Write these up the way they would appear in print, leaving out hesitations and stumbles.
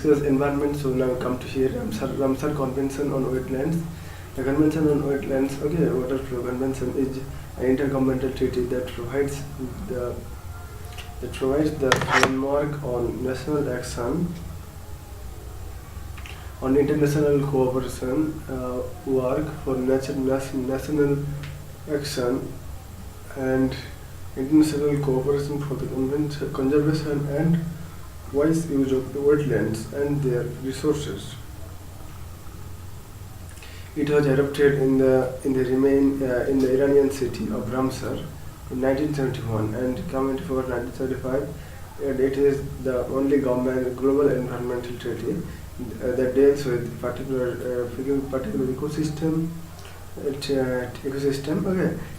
discuss environment. So now we come to here Ramsar Convention on Wetlands. The Convention on Wetlands, Water Flow Convention is an intergovernmental treaty that provides the framework on national action on international cooperation, work for national action and international cooperation for the conservation and wise use of the wetlands and their resources. It was adopted in the Iranian city of Ramsar in 1971 and committee for 1935, and it is the only global environmental treaty that deals with particular ecosystem.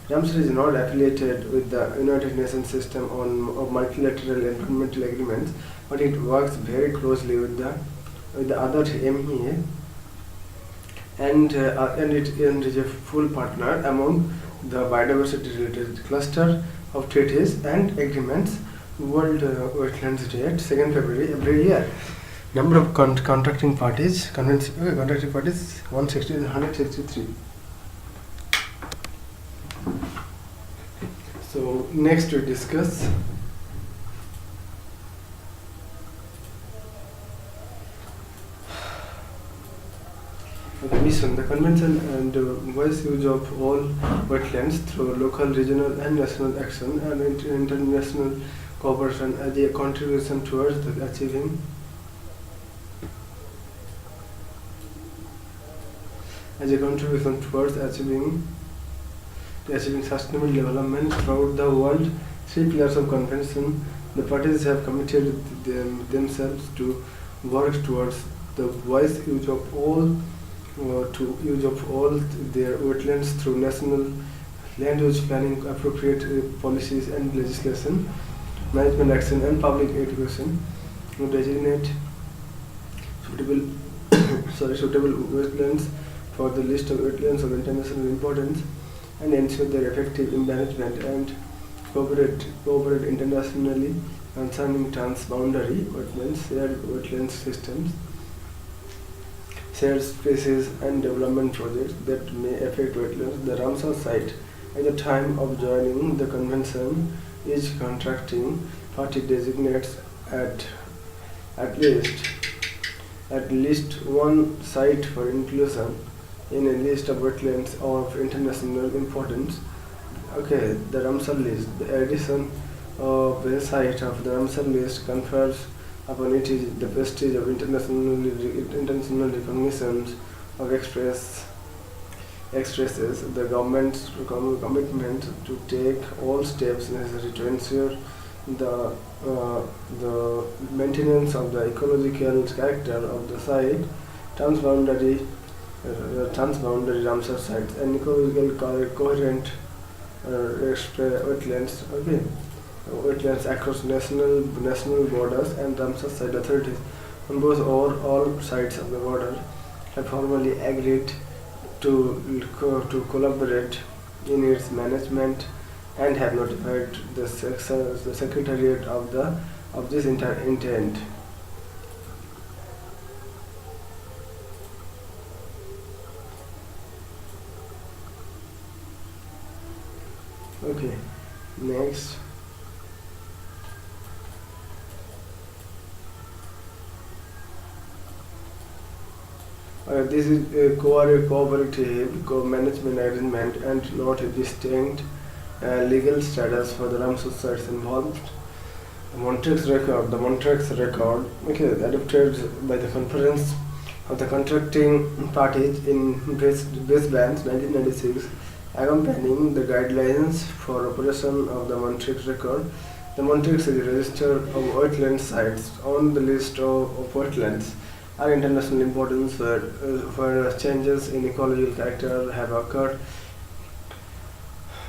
Ramsar is not affiliated with the United Nations system of multilateral environmental agreements, but it works very closely with the other MEA, and it is a full partner among the biodiversity-related cluster of treaties and agreements. World Wetlands Day at 2nd February every year. Number of contracting parties, 163. So next we discuss the mission, the convention and wise use of all wetlands through local, regional and national action and international cooperation as a contribution towards achieving sustainable development throughout the world. 3 pillars of convention. The parties have committed themselves to work towards the wise use of all their wetlands through national land use planning, appropriate policies and legislation, management action and public education, to designate suitable wetlands for the list of wetlands of international importance and ensure their effective management and cooperate internationally concerning transboundary wetlands, shared wetlands systems, shared species and development projects that may affect wetlands. The Ramsar site at the time of joining the convention, each contracting party designates at least one site for inclusion in a list of wetlands of international importance. The Ramsar list. The addition of a site of the Ramsar list confers upon it the prestige of international recognition of expresses the government's commitment to take all steps necessary to ensure the maintenance of the ecological character of the site, transboundary Ramsar sites, and ecological coherent wetlands across national borders, and Ramsar site authorities on both or all sides of the border have formally agreed to collaborate in its management and have notified the Secretariat of this intent. Next. This is a cooperative management arrangement and not a distinct legal status for the Ramsar sites involved. The Montreux Record, adopted by the Conference of the Contracting Parties in Brisbane, 1996, accompanying the guidelines for operation of the Montreux Record. The Montreux is a register of wetland sites on the list of wetlands are international importance where changes in ecological character have occurred,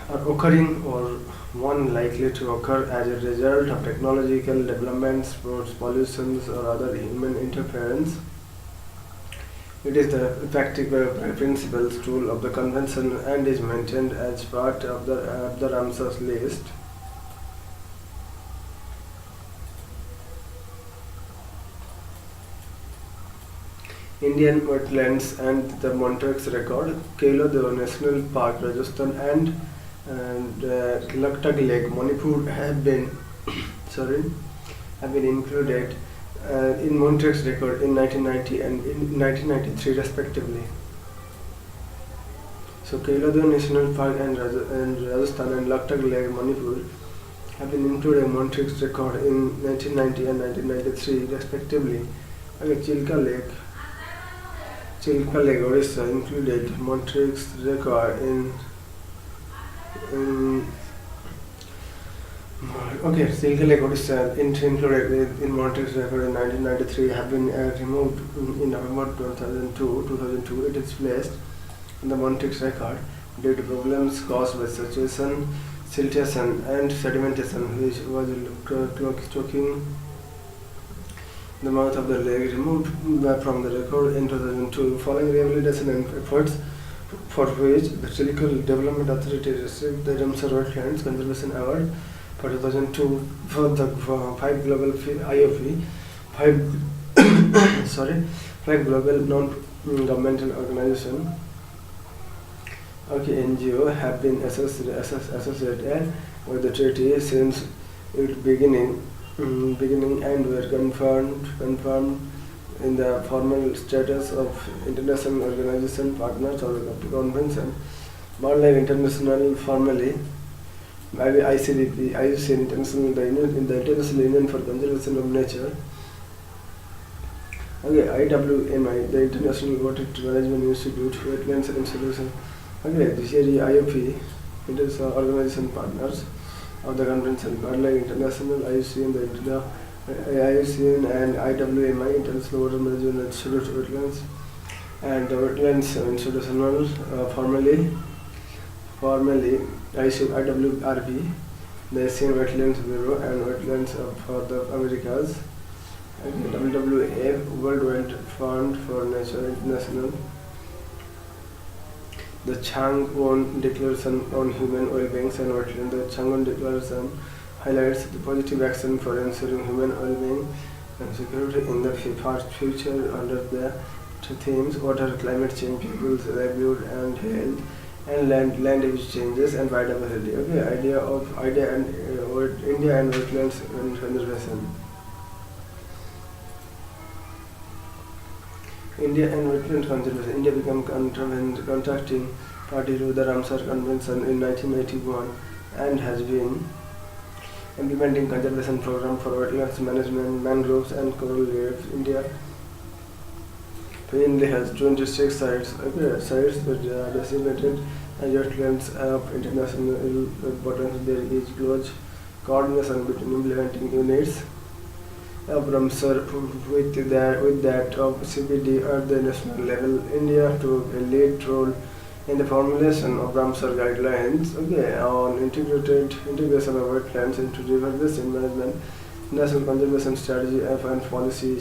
are occurring, or one likely to occur as a result of technological developments, pollutions, or other human interference. It is the practical principles tool of the convention and is maintained as part of the Ramsar list. Indian wetlands and the Montreux record, Kailo National Park, Rajasthan, and Laktag Lake, Manipur sorry, have been included in Montreux record in 1990 and in 1993 respectively. So Kailo National Park and Rajasthan and Laktag Lake, Manipur have been included in Montreux record in 1990 and 1993 respectively. Okay, Chilka Lake, Orissa included Montreux record in okay, Chilka Lake, Orissa included in Montreux record in 1993 have been removed in November 2002. It is placed in the Montreux record due to problems caused by saturation, siltation and sedimentation, which was choking the mouth of the lake, removed from the record in 2002 following rehabilitation and efforts for which the Chilka Development Authority received the Ramsar Wetlands Conservation Award for 2002 for the 5 global IOP, 5 global non-governmental organizations, okay, NGO have been associated with the treaty since its beginning and were confirmed in the formal status of international organization partners of the convention. Wildlife International, formally maybe ICDP, IUCN International, the International Union for Conservation of Nature. Okay, IWMI, the International Water Management Institute, Wetlands and Solutions. Okay, this is the IOP, it is organization partners of the convention. Wildlife International, IUCN, IUCN and IWMI, International Water Management Institute, Wetlands, and the Wetlands Institutional, formally IWRB, the Asian Wetlands Bureau and Wetlands for the Americas, and the WWF, World Wide Fund for Nature International. The Changwon Declaration on Human Well-being and Wetlands. The Changwon Declaration highlights the positive action for ensuring human well-being and security in the far future under the themes water, climate change, people's livelihood and health, and land use changes and biodiversity. Okay, India and wetlands and conservation. India and wetland conservation. India became contracting party to the Ramsar Convention in 1981 and has been implementing conservation program for wetlands management, mangroves and coral reefs. India has 26 sites designated as wetlands of international importance. There is close coordination between implementing units of Ramsar with that of CBD at the national level. India took a lead role in the formulation of Ramsar guidelines, okay, on integration of wetlands into river basin management, national conservation strategy and policy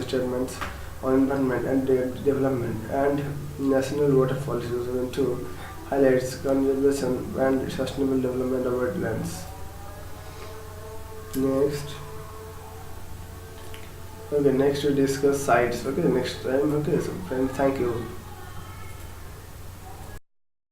statements on environment and development, and national water policy 2002 highlights conservation and sustainable development of wetlands. Next we discuss sites. Okay, next time. Okay, so friends, thank you.